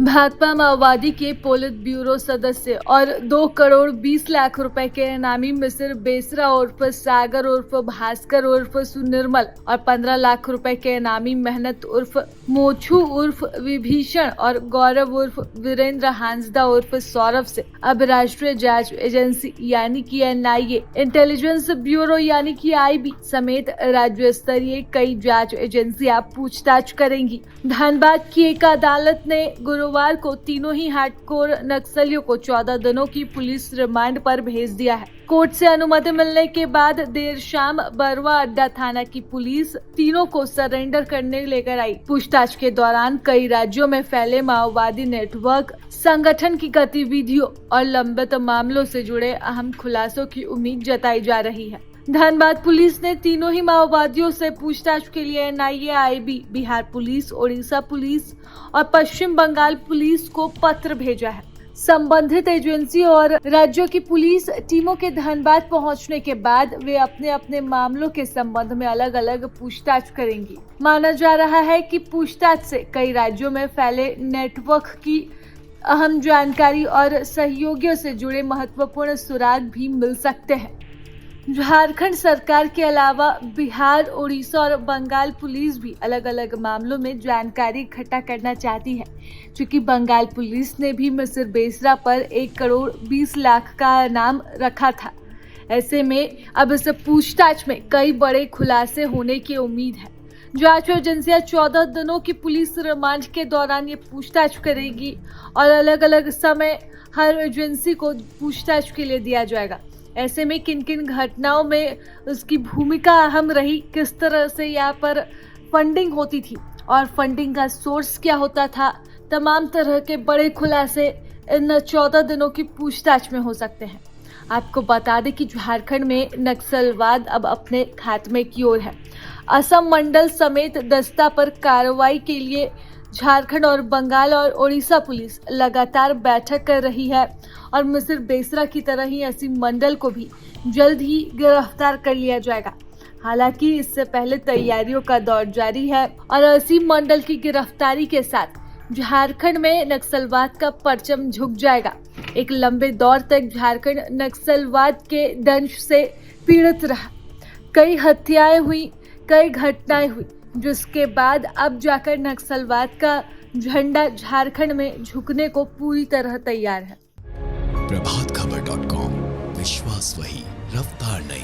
भाकपा माओवादी के polit bureau सदस्य और 2 करोड़ 20 लाख रुपए के इनामी मिसिर बेसरा उर्फ सागर उर्फ भास्कर उर्फ सुनिर्मल और 15 लाख रुपए के इनामी मेहनत उर्फ मोछू उर्फ विभीषण और गौरव उर्फ वीरेंद्र हांसदा उर्फ सौरभ से अब राष्ट्रीय जांच एजेंसी यानी कि NIA, इंटेलिजेंस ब्यूरो यानी कि IB समेत राज्य स्तरीय कई जांच एजेंसियां पूछताछ करेंगी। धनबाद की एक अदालत ने गुरुवार को तीनों ही हार्डकोर नक्सलियों को 14 दिनों की पुलिस रिमांड पर भेज दिया है। कोर्ट से अनुमति मिलने के बाद देर शाम बरवा अड्डा थाना की पुलिस तीनों को सरेंडर करने लेकर आई। पूछताछ के दौरान कई राज्यों में फैले माओवादी नेटवर्क, संगठन की गतिविधियों और लंबित मामलों से जुड़े अहम खुलासों की उम्मीद जताई जा रही है। धनबाद पुलिस ने तीनों ही माओवादियों से पूछताछ के लिए NIA, IB, Bihar police, Odisha police और पश्चिम बंगाल पुलिस को पत्र भेजा है। संबंधित एजेंसी और राज्यों की पुलिस टीमों के धनबाद पहुंचने के बाद वे अपने अपने मामलों के संबंध में अलग अलग पूछताछ करेंगी। माना जा रहा है कि पूछताछ से कई राज्यों में फैले नेटवर्क की अहम जानकारी और सहयोगियों से जुड़े महत्वपूर्ण सुराग भी मिल सकते हैं। झारखंड सरकार के अलावा बिहार, उड़ीसा और बंगाल पुलिस भी अलग अलग मामलों में जानकारी इकट्ठा करना चाहती है, क्योंकि बंगाल पुलिस ने भी मिसिर बेसरा पर 1 करोड़ 20 लाख का इनाम रखा था। ऐसे में अब इस पूछताछ में कई बड़े खुलासे होने की उम्मीद है। जांच एजेंसियां 14 दिनों की पुलिस रिमांड के दौरान ये पूछताछ करेगी और अलग अलग समय हर एजेंसी को पूछताछ के लिए दिया जाएगा। ऐसे में किन किन घटनाओं में उसकी भूमिका अहम रही, किस तरह से यहाँ पर फंडिंग होती थी और फंडिंग का सोर्स क्या होता था, तमाम तरह के बड़े खुलासे इन 14 दिनों की पूछताछ में हो सकते हैं। आपको बता दें कि झारखंड में नक्सलवाद अब अपने खात्मे की ओर है। असम मंडल समेत दस्ता पर कार्रवाई के लिए झारखंड और बंगाल और ओडिशा पुलिस लगातार बैठक कर रही है और मिसिर बेसरा की तरह ही ऐसी मंडल को भी जल्द ही गिरफ्तार कर लिया जाएगा। हालांकि इससे पहले तैयारियों का दौर जारी है और ऐसी मंडल की गिरफ्तारी के साथ झारखंड में नक्सलवाद का परचम झुक जाएगा। एक लंबे दौर तक झारखंड नक्सलवाद के दंश से पीड़ित रहा। कई हत्याएं हुई, कई घटनाएं हुई, जिसके बाद अब जाकर नक्सलवाद का झंडा झारखंड में झुकने को पूरी तरह तैयार है। प्रभातखबर.com, विश्वास वही, रफ्तार नहीं।